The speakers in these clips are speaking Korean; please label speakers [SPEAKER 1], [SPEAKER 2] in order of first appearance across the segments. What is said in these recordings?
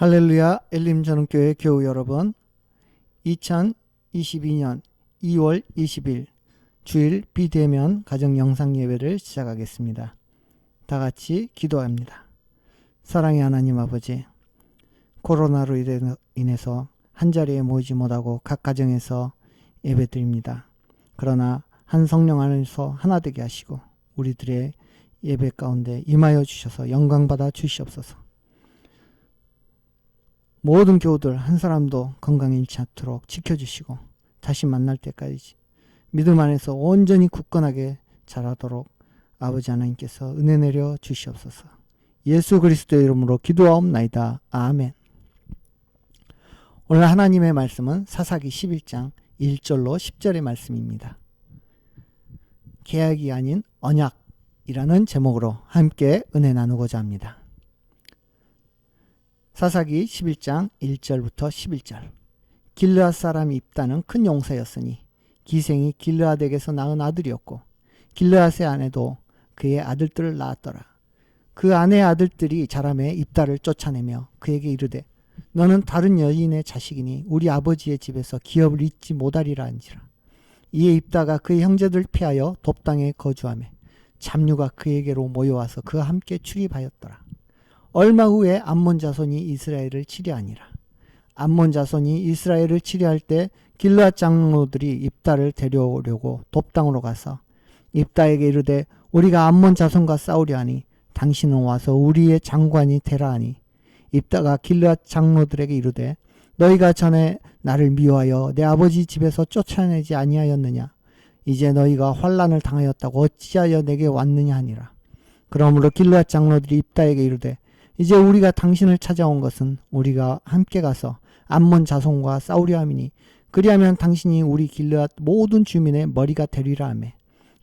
[SPEAKER 1] 할렐루야 엘림전원교회 교우 여러분, 2022년 2월 20일 주일 비대면 가정 영상 예배를 시작하겠습니다. 다 같이 기도합니다. 사랑의 하나님 아버지, 코로나로 인해서 한자리에 모이지 못하고 각 가정에서 예배드립니다. 그러나 한 성령 안에서 하나 되게 하시고 우리들의 예배 가운데 임하여 주셔서 영광받아 주시옵소서. 모든 교우들 한 사람도 건강 잃지 않도록 지켜주시고 다시 만날 때까지 믿음 안에서 온전히 굳건하게 자라도록 아버지 하나님께서 은혜 내려 주시옵소서. 예수 그리스도의 이름으로 기도하옵나이다. 아멘. 오늘 하나님의 말씀은 사사기 11장 1절로 10절의 말씀입니다. 계약이 아닌 언약이라는 제목으로 함께 은혜 나누고자 합니다. 사사기 11장 1절부터 11절. 길르앗 사람 입다는 큰 용사였으니 기생이 길르앗에게서 낳은 아들이었고 길르앗의 아내도 그의 아들들을 낳았더라. 그 아내의 아들들이 자라매 입다를 쫓아내며 그에게 이르되 너는 다른 여인의 자식이니 우리 아버지의 집에서 기업을 잇지 못하리라 한지라. 이에 입다가 그의 형제들 피하여 돕당에 거주하며 잡류가 그에게로 모여와서 그와 함께 출입하였더라. 얼마 후에 암몬 자손이 이스라엘을 치려하니라. 암몬 자손이 이스라엘을 치려할 때 길르앗 장로들이 입다를 데려오려고 돕당으로 가서 입다에게 이르되 우리가 암몬 자손과 싸우려 하니 당신은 와서 우리의 장관이 되라 하니 입다가 길르앗 장로들에게 이르되 너희가 전에 나를 미워하여 내 아버지 집에서 쫓아내지 아니하였느냐. 이제 너희가 환난을 당하였다고 어찌하여 내게 왔느냐 하니라. 그러므로 길르앗 장로들이 입다에게 이르되 이제 우리가 당신을 찾아온 것은 우리가 함께 가서 암몬 자손과 싸우려 함이니 그리하면 당신이 우리 길르앗 모든 주민의 머리가 되리라 하매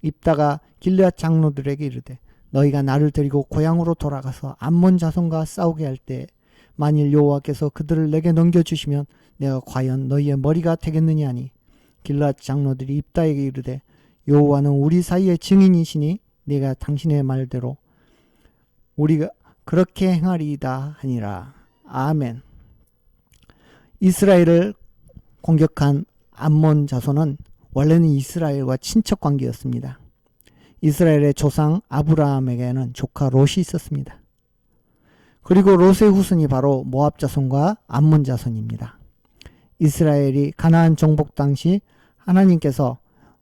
[SPEAKER 1] 입다가 길르앗 장로들에게 이르되 너희가 나를 데리고 고향으로 돌아가서 암몬 자손과 싸우게 할 때 만일 여호와께서 그들을 내게 넘겨주시면 내가 과연 너희의 머리가 되겠느냐 하니 길르앗 장로들이 입다에게 이르되 여호와는 우리 사이의 증인이시니 내가 당신의 말대로 우리가 그렇게 행하리이다 하니라. 아멘. 이스라엘을 공격한 암몬 자손은 원래는 이스라엘과 친척 관계였습니다. 이스라엘의 조상 아브라함에게는 조카 롯이 있었습니다. 그리고 롯의 후손이 바로 모압 자손과 암몬 자손입니다. 이스라엘이 가나안 정복 당시 하나님께서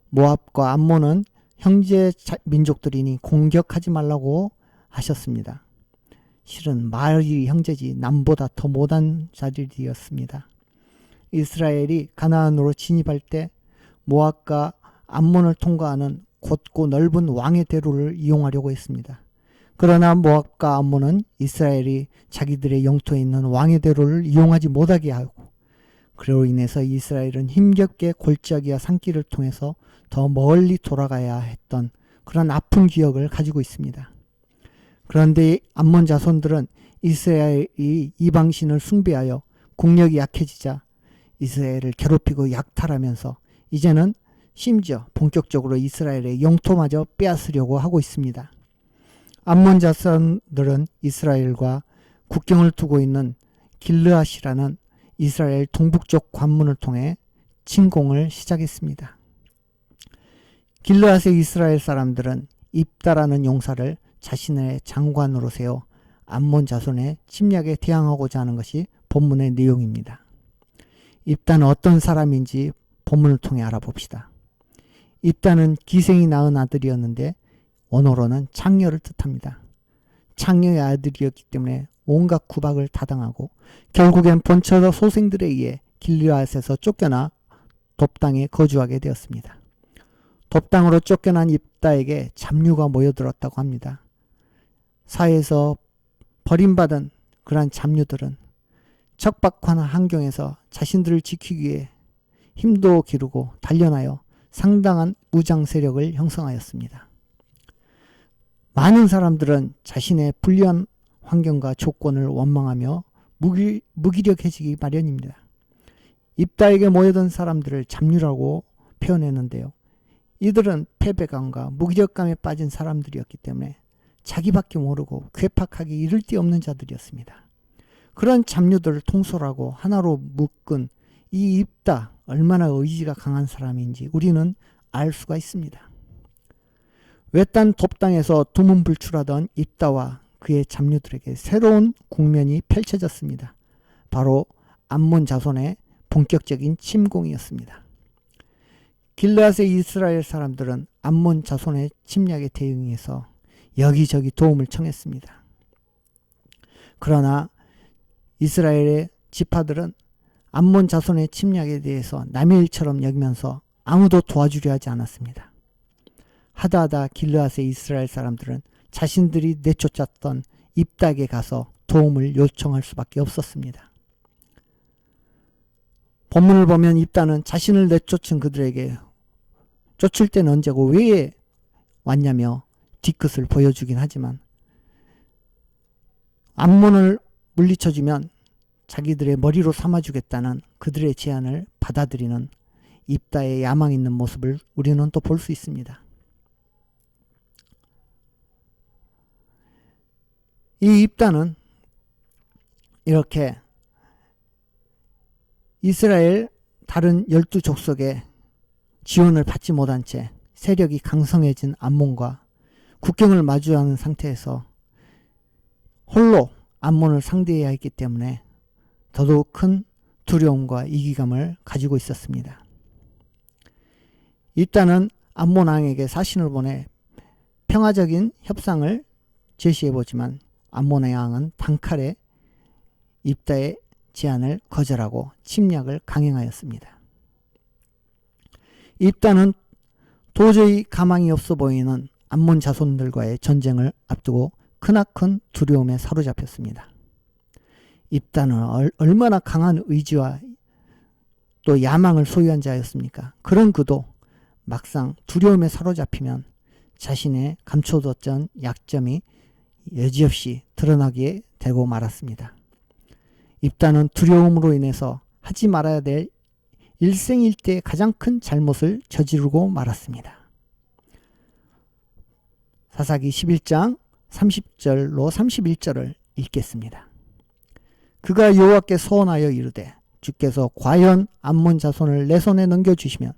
[SPEAKER 1] 모압과 암몬은 형제 민족들이니 공격하지 말라고 하셨습니다. 실은 말이 형제지 남보다 더 못한 자들이었습니다. 이스라엘이 가나안으로 진입할 때 모압과 암몬을 통과하는 곧고 넓은 왕의 대로를 이용하려고 했습니다. 그러나 모압과 암몬은 이스라엘이 자기들의 영토에 있는 왕의 대로를 이용하지 못하게 하고 그로 인해서 이스라엘은 힘겹게 골짜기와 산길을 통해서 더 멀리 돌아가야 했던 그런 아픈 기억을 가지고 있습니다. 그런데 암몬 자손들은 이스라엘이 이방신을 숭배하여 국력이 약해지자 이스라엘을 괴롭히고 약탈하면서 이제는 심지어 본격적으로 이스라엘의 영토마저 빼앗으려고 하고 있습니다. 암몬 자손들은 이스라엘과 국경을 두고 있는 길르앗이라는 이스라엘 동북쪽 관문을 통해 침공을 시작했습니다. 길르앗의 이스라엘 사람들은 입다라는 용사를 자신의 장관으로 세워 암몬 자손의 침략에 대항하고자 하는 것이 본문의 내용입니다. 입다는 어떤 사람인지 본문을 통해 알아봅시다. 입다는 기생이 낳은 아들이었는데 원어로는 창녀를 뜻합니다. 창녀의 아들이었기 때문에 온갖 구박을 타당하고 결국엔 본처 소생들에 의해 길르앗에서 쫓겨나 돕당에 거주하게 되었습니다. 돕당으로 쫓겨난 입다에게 잡류가 모여들었다고 합니다. 사회에서 버림받은 그러한 잡류들은 척박한 환경에서 자신들을 지키기 위해 힘도 기르고 단련하여 상당한 무장 세력을 형성하였습니다. 많은 사람들은 자신의 불리한 환경과 조건을 원망하며 무기력해지기 마련입니다. 입다에게 모여든 사람들을 잡류라고 표현했는데요. 이들은 패배감과 무기력감에 빠진 사람들이었기 때문에 자기밖에 모르고 괴팍하기 이를 데 없는 자들이었습니다. 그런 잡류들을 통솔하고 하나로 묶은 이 입다, 얼마나 의지가 강한 사람인지 우리는 알 수가 있습니다. 외딴 돕당에서 두문불출하던 입다와 그의 잡류들에게 새로운 국면이 펼쳐졌습니다. 바로 암몬 자손의 본격적인 침공이었습니다. 길르앗의 이스라엘 사람들은 암몬 자손의 침략에 대응해서 여기저기 도움을 청했습니다. 그러나 이스라엘의 지파들은 암몬 자손의 침략에 대해서 남의 일처럼 여기면서 아무도 도와주려 하지 않았습니다. 하다하다 길르앗의 이스라엘 사람들은 자신들이 내쫓았던 입닥에 가서 도움을 요청할 수밖에 없었습니다. 본문을 보면 입다는 자신을 내쫓은 그들에게 쫓을 때는 언제고 왜 왔냐며 뒤끝을 보여주긴 하지만 암몬을 물리쳐주면 자기들의 머리로 삼아주겠다는 그들의 제안을 받아들이는 입다의 야망 있는 모습을 우리는 또 볼 수 있습니다. 이 입다는 이렇게 이스라엘 다른 12족속의 지원을 받지 못한 채 세력이 강성해진 암몬과 국경을 마주하는 상태에서 홀로 암몬을 상대해야 했기 때문에 더더욱 큰 두려움과 이기감을 가지고 있었습니다. 입다는 암몬 왕에게 사신을 보내 평화적인 협상을 제시해보지만 암몬 왕은 단칼에 입다의 제안을 거절하고 침략을 강행하였습니다. 입다는 도저히 가망이 없어 보이는 암몬 자손들과의 전쟁을 앞두고 크나큰 두려움에 사로잡혔습니다. 입다는 얼마나 강한 의지와 또 야망을 소유한 자였습니까? 그런 그도 막상 두려움에 사로잡히면 자신의 감춰뒀던 약점이 여지없이 드러나게 되고 말았습니다. 입다는 두려움으로 인해서 하지 말아야 될 일생일대의 가장 큰 잘못을 저지르고 말았습니다. 사사기 11장 30절로 31절을 읽겠습니다. 그가 여호와께 소원하여 이르되 주께서 과연 암몬 자손을 내 손에 넘겨주시면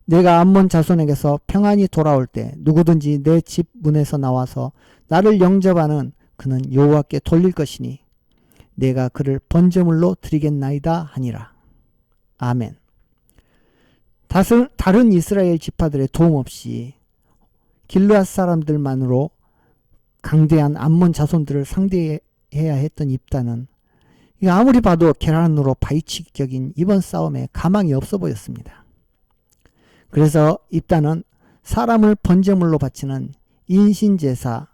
[SPEAKER 1] 내가 암몬 자손에게서 평안히 돌아올 때 누구든지 내 집 문에서 나와서 나를 영접하는 그는 여호와께 돌릴 것이니 내가 그를 번제물로 드리겠나이다 하니라. 아멘. 다른 이스라엘 지파들의 도움 없이 길르앗 사람들만으로 강대한 암몬 자손들을 상대해야 했던 입다는 아무리 봐도 계란으로 파헤치기 격인 이번 싸움에 가망이 없어 보였습니다. 그래서 입다는 사람을 번제물로 바치는 인신제사를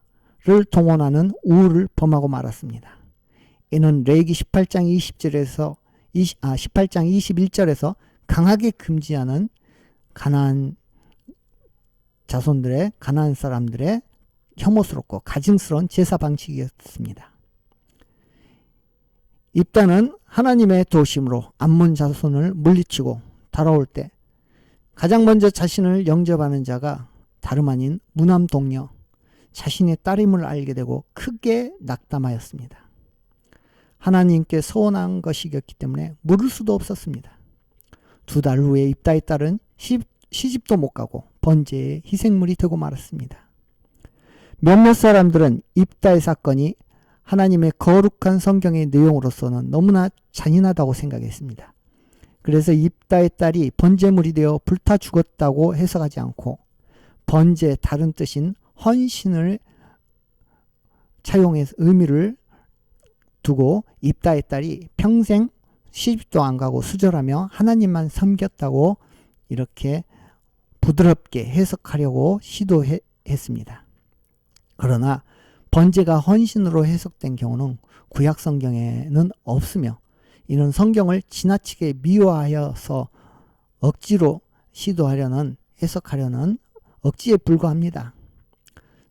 [SPEAKER 1] 동원하는 우를 범하고 말았습니다. 이는 레위기 18장 21절에서 강하게 금지하는 가나안 사람들의 혐오스럽고 가증스러운 제사 방식이었습니다. 입다는 하나님의 도우심으로 암몬 자손을 물리치고 돌아올 때 가장 먼저 자신을 영접하는 자가 다름 아닌 무남 동료 자신의 딸임을 알게 되고 크게 낙담하였습니다. 하나님께 서원한 것이었기 때문에 물을 수도 없었습니다. 2달 후에 입다의 딸은 시집도 못 가고 번제의 희생물이 되고 말았습니다. 몇몇 사람들은 입다의 사건이 하나님의 거룩한 성경의 내용으로서는 너무나 잔인하다고 생각했습니다. 그래서 입다의 딸이 번제물이 되어 불타 죽었다고 해석하지 않고 번제의 다른 뜻인 헌신을 차용해서 의미를 두고 입다의 딸이 평생 시집도 안 가고 수절하며 하나님만 섬겼다고 이렇게 부드럽게 해석하려고 시도했습니다. 그러나 번제가 헌신으로 해석된 경우는 구약 성경에는 없으며 이는 성경을 지나치게 미화하여서 억지로 시도하려는 해석하려는 억지에 불과합니다.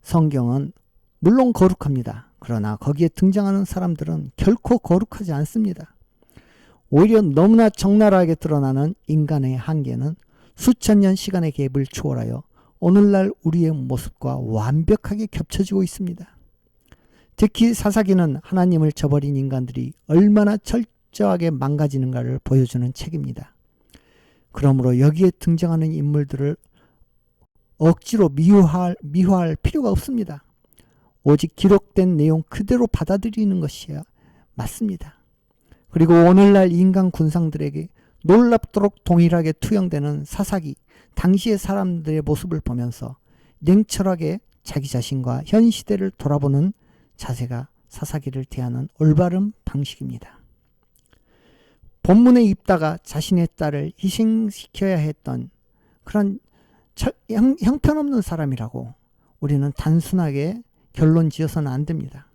[SPEAKER 1] 성경은 물론 거룩합니다. 그러나 거기에 등장하는 사람들은 결코 거룩하지 않습니다. 오히려 너무나 적나라하게 드러나는 인간의 한계는 수천 년 시간의 갭을 초월하여 오늘날 우리의 모습과 완벽하게 겹쳐지고 있습니다. 특히 사사기는 하나님을 저버린 인간들이 얼마나 철저하게 망가지는가를 보여주는 책입니다. 그러므로 여기에 등장하는 인물들을 억지로 미화할 필요가 없습니다. 오직 기록된 내용 그대로 받아들이는 것이야 맞습니다. 그리고 오늘날 인간 군상들에게 놀랍도록 동일하게 투영되는 사사기, 당시의 사람들의 모습을 보면서 냉철하게 자기 자신과 현 시대를 돌아보는 자세가 사사기를 대하는 올바른 방식입니다. 본문에 입다가 자신의 딸을 희생시켜야 했던 그런 형편없는 사람이라고 우리는 단순하게 결론 지어서는 안 됩니다.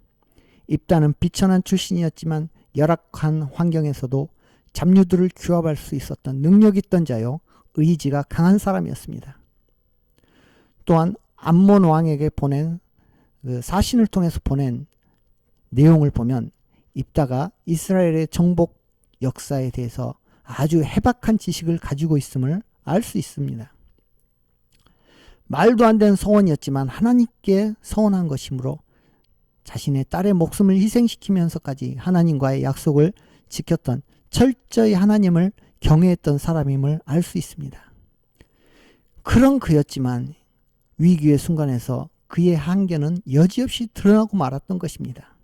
[SPEAKER 1] 입다는 비천한 출신이었지만 열악한 환경에서도 잡류들을 규합할 수 있었던 능력 있던 자요, 의지가 강한 사람이었습니다. 또한 암몬 왕에게 보낸 사신을 통해서 보낸 내용을 보면 입다가 이스라엘의 정복 역사에 대해서 아주 해박한 지식을 가지고 있음을 알 수 있습니다. 말도 안 되는 서원이었지만 하나님께 서원한 것이므로 자신의 딸의 목숨을 희생시키면서까지 하나님과의 약속을 지켰던 철저히 하나님을 경외했던 사람임을 알 수 있습니다. 그런 그였지만 위기의 순간에서 그의 한계는 여지없이 드러나고 말았던 것입니다.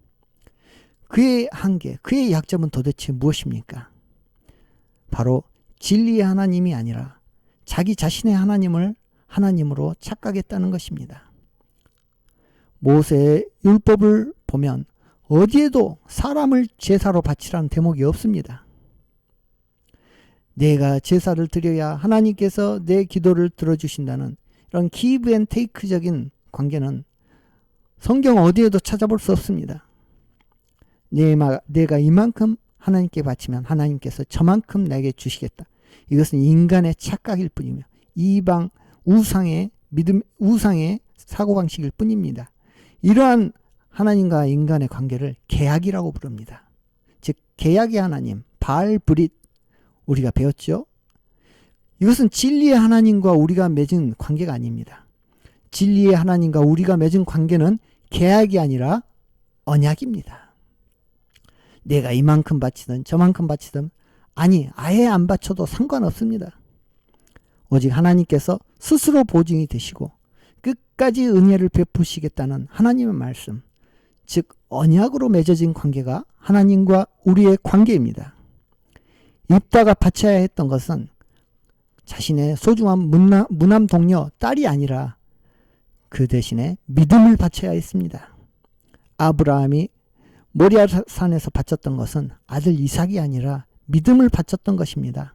[SPEAKER 1] 그의 한계, 그의 약점은 도대체 무엇입니까? 바로 진리의 하나님이 아니라 자기 자신의 하나님을 하나님으로 착각했다는 것입니다. 모세의 율법을 보면 어디에도 사람을 제사로 바치라는 대목이 없습니다. 내가 제사를 드려야 하나님께서 내 기도를 들어주신다는 이런 기브 앤 테이크적인 관계는 성경 어디에도 찾아볼 수 없습니다. 내가 이만큼 하나님께 바치면 하나님께서 저만큼 내게 주시겠다. 이것은 인간의 착각일 뿐이며 이방 우상의 믿음, 우상의 사고방식일 뿐입니다. 이러한 하나님과 인간의 관계를 계약이라고 부릅니다. 즉 계약의 하나님, 바알 브릿 우리가 배웠죠. 이것은 진리의 하나님과 우리가 맺은 관계가 아닙니다. 진리의 하나님과 우리가 맺은 관계는 계약이 아니라 언약입니다. 내가 이만큼 바치든 저만큼 바치든 아니 아예 안 바쳐도 상관없습니다. 오직 하나님께서 스스로 보증이 되시고 끝까지 은혜를 베푸시겠다는 하나님의 말씀, 즉 언약으로 맺어진 관계가 하나님과 우리의 관계입니다. 입다가 바쳐야 했던 것은 자신의 소중한 무남 동료 딸이 아니라 그 대신에 믿음을 바쳐야 했습니다. 아브라함이 모리아산에서 바쳤던 것은 아들 이삭이 아니라 믿음을 바쳤던 것입니다.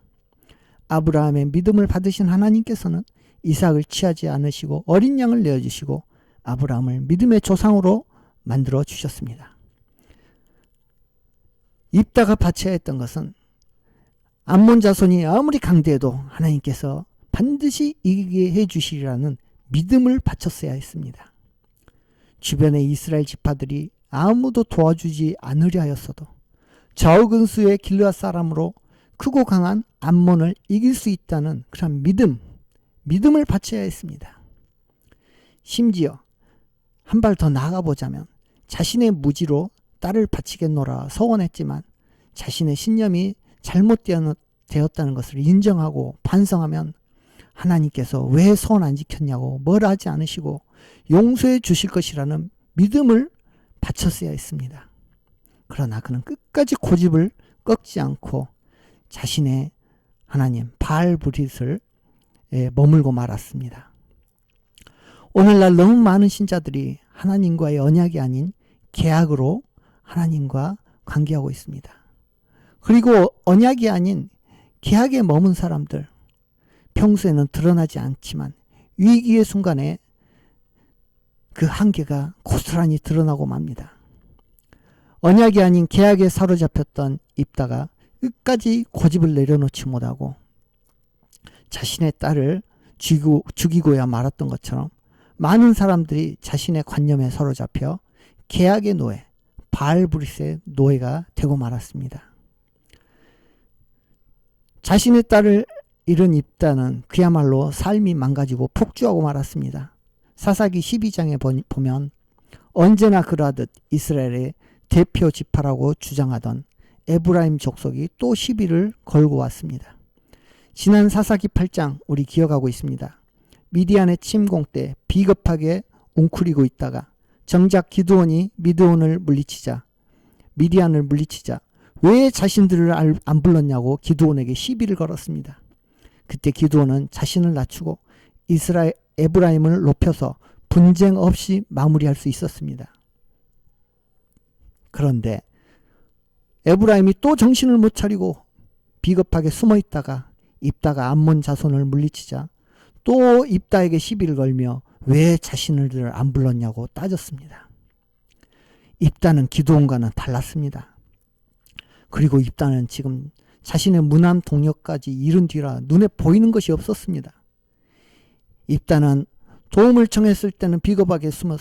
[SPEAKER 1] 아브라함의 믿음을 받으신 하나님께서는 이삭을 취하지 않으시고 어린 양을 내어주시고 아브라함을 믿음의 조상으로 만들어 주셨습니다. 입다가 바쳐야 했던 것은 암몬 자손이 아무리 강대해도 하나님께서 반드시 이기게 해주시리라는 믿음을 바쳤어야 했습니다. 주변의 이스라엘 지파들이 아무도 도와주지 않으려 하였어도 적은 수의 길르앗 사람으로 크고 강한 암몬을 이길 수 있다는 그런 믿음을 바쳐야 했습니다. 심지어 한 발 더 나아가보자면 자신의 무지로 딸을 바치겠노라 서원했지만 자신의 신념이 잘못되었다는 것을 인정하고 반성하면 하나님께서 왜 서원 안 지켰냐고 뭘 하지 않으시고 용서해 주실 것이라는 믿음을 바쳤어야 했습니다. 그러나 그는 끝까지 고집을 꺾지 않고 자신의 하나님 바알 브릿을 머물고 말았습니다. 오늘날 너무 많은 신자들이 하나님과의 언약이 아닌 계약으로 하나님과 관계하고 있습니다. 그리고 언약이 아닌 계약에 머문 사람들, 평소에는 드러나지 않지만 위기의 순간에 그 한계가 고스란히 드러나고 맙니다. 언약이 아닌 계약에 사로잡혔던 입다가 끝까지 고집을 내려놓지 못하고 자신의 딸을 죽이고야 말았던 것처럼 많은 사람들이 자신의 관념에 사로잡혀 계약의 노예, 바알 브릿의 노예가 되고 말았습니다. 자신의 딸을 잃은 입다는 그야말로 삶이 망가지고 폭주하고 말았습니다. 사사기 12장에 보면 언제나 그러하듯 이스라엘의 대표 지파라고 주장하던 에브라임 족속이 또 시비를 걸고 왔습니다. 지난 사사기 8장 우리 기억하고 있습니다. 미디안의 침공 때 비겁하게 웅크리고 있다가 정작 기드온이 미드온을 물리치자 미디안을 물리치자 왜 자신들을 안 불렀냐고 기드온에게 시비를 걸었습니다. 그때 기드온은 자신을 낮추고 에브라임을 높여서 분쟁 없이 마무리할 수 있었습니다. 그런데 에브라임이 또 정신을 못 차리고 비겁하게 숨어 있다가 입다가 암몬 자손을 물리치자 또 입다에게 시비를 걸며 왜 자신을 안 불렀냐고 따졌습니다. 입다는 기드온과는 달랐습니다. 그리고 입다는 지금 자신의 무남 동력까지 이른 뒤라 눈에 보이는 것이 없었습니다. 입다는 도움을 청했을 때는 비겁하게 숨어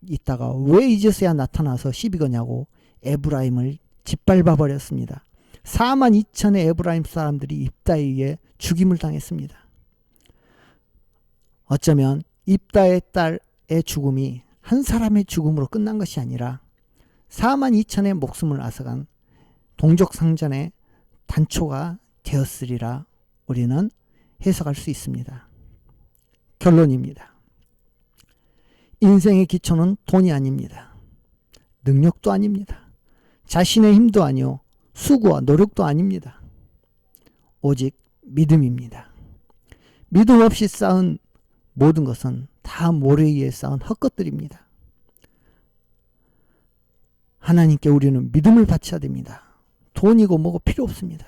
[SPEAKER 1] 있다가 왜 이제서야 나타나서 시비 거냐고 에브라임을 짓밟아 버렸습니다. 42,000의 에브라임 사람들이 입다에 의해 죽임을 당했습니다. 어쩌면 입다의 딸의 죽음이 한 사람의 죽음으로 끝난 것이 아니라 42,000의 목숨을 앗아간 동족상전의 단초가 되었으리라 우리는 해석할 수 있습니다. 결론입니다. 인생의 기초는 돈이 아닙니다. 능력도 아닙니다. 자신의 힘도 아니요 수고와 노력도 아닙니다. 오직 믿음입니다. 믿음 없이 쌓은 모든 것은 다 모래 위에 쌓은 헛것들입니다. 하나님께 우리는 믿음을 바쳐야 됩니다. 돈이고 뭐고 필요 없습니다.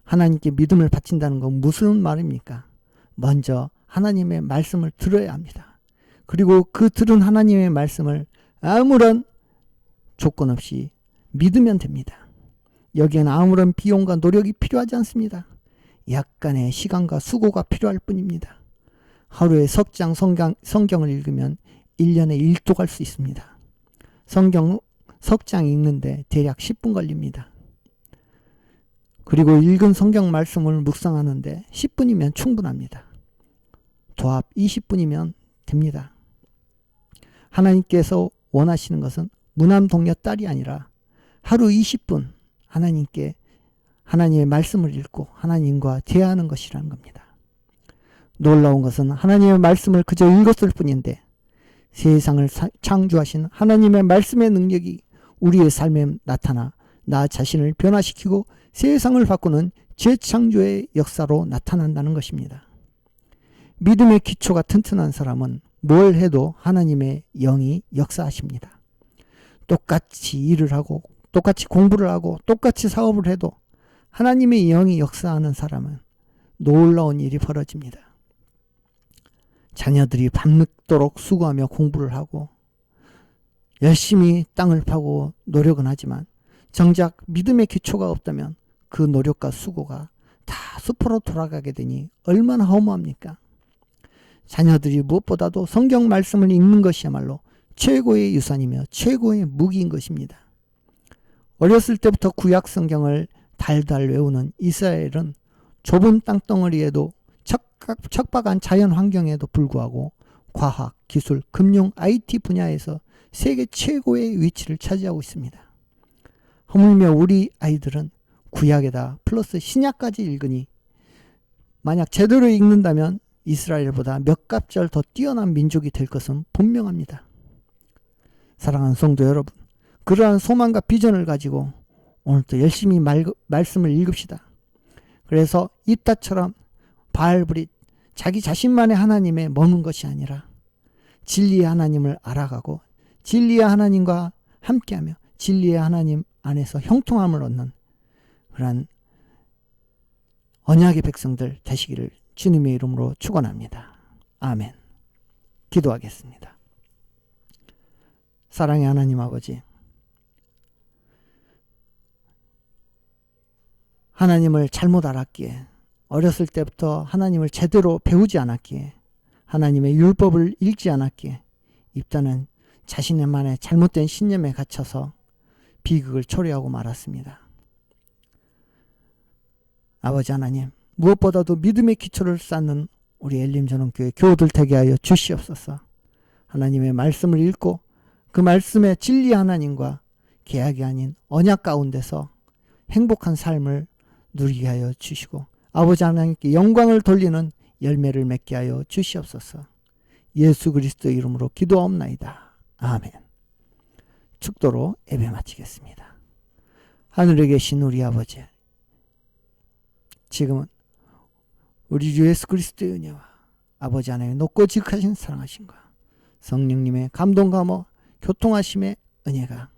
[SPEAKER 1] 하나님께 믿음을 바친다는 건 무슨 말입니까? 먼저 하나님의 말씀을 들어야 합니다. 그리고 그 들은 하나님의 말씀을 아무런 조건 없이 믿으면 됩니다. 여기에는 아무런 비용과 노력이 필요하지 않습니다. 약간의 시간과 수고가 필요할 뿐입니다. 하루에 석장 성경을 읽으면 1년에 1도 갈 수 있습니다. 석장 읽는데 대략 10분 걸립니다. 그리고 읽은 성경 말씀을 묵상하는데 10분이면 충분합니다. 도합 20분이면 됩니다. 하나님께서 원하시는 것은 무남동녀 딸이 아니라 하루 20분 하나님께 하나님의 말씀을 읽고 하나님과 대화하는 것이라는 겁니다. 놀라운 것은 하나님의 말씀을 그저 읽었을 뿐인데 세상을 창조하신 하나님의 말씀의 능력이 우리의 삶에 나타나 나 자신을 변화시키고 세상을 바꾸는 재창조의 역사로 나타난다는 것입니다. 믿음의 기초가 튼튼한 사람은 뭘 해도 하나님의 영이 역사하십니다. 똑같이 일을 하고 똑같이 공부를 하고 똑같이 사업을 해도 하나님의 영이 역사하는 사람은 놀라운 일이 벌어집니다. 자녀들이 밤늦도록 수고하며 공부를 하고 열심히 땅을 파고 노력은 하지만 정작 믿음의 기초가 없다면 그 노력과 수고가 다 수포로 돌아가게 되니 얼마나 허무합니까? 자녀들이 무엇보다도 성경 말씀을 읽는 것이야말로 최고의 유산이며 최고의 무기인 것입니다. 어렸을 때부터 구약 성경을 달달 외우는 이스라엘은 좁은 땅덩어리에도 척박한 자연 환경에도 불구하고 과학, 기술, 금융, IT 분야에서 세계 최고의 위치를 차지하고 있습니다. 하물며 우리 아이들은 구약에다 플러스 신약까지 읽으니 만약 제대로 읽는다면 이스라엘보다 몇 갑절 더 뛰어난 민족이 될 것은 분명합니다. 사랑하는 성도 여러분, 그러한 소망과 비전을 가지고 오늘도 열심히 말씀을 읽읍시다. 그래서 입다처럼 바알브릿 자기 자신만의 하나님에 머문 것이 아니라 진리의 하나님을 알아가고 진리의 하나님과 함께하며 진리의 하나님 안에서 형통함을 얻는 그러한 언약의 백성들 되시기를 주님의 이름으로 축원합니다. 아멘. 기도하겠습니다. 사랑의 하나님 아버지, 하나님을 잘못 알았기에 어렸을 때부터 하나님을 제대로 배우지 않았기에 하나님의 율법을 읽지 않았기에 입다는 자신만의 잘못된 신념에 갇혀서 비극을 초래하고 말았습니다. 아버지 하나님, 무엇보다도 믿음의 기초를 쌓는 우리 엘림전원교회 교우들 되게 하여 주시옵소서. 하나님의 말씀을 읽고 그 말씀의 진리 하나님과 계약이 아닌 언약 가운데서 행복한 삶을 누리게 하여 주시고 아버지 하나님께 영광을 돌리는 열매를 맺게 하여 주시옵소서. 예수 그리스도의 이름으로 기도하옵나이다. 아멘. 축도로 예배 마치겠습니다. 하늘에 계신 우리 아버지, 지금은 우리 주 예수 그리스도의 은혜와 아버지 하나님의 높고 지극하신 사랑하심과 성령님의 감동 감화 교통하심의 은혜가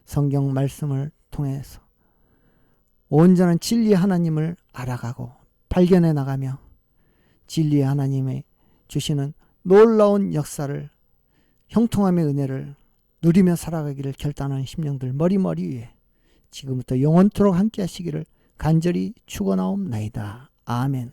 [SPEAKER 1] 성경 말씀을 통해서 온전한 진리 하나님을 알아가고 발견해 나가며 진리 하나님의 주시는 놀라운 역사를 형통함의 은혜를 누리며 살아가기를 결단하는 심령들 머리머리 위에 지금부터 영원토록 함께 하시기를 간절히 축원하옵나이다. 아멘.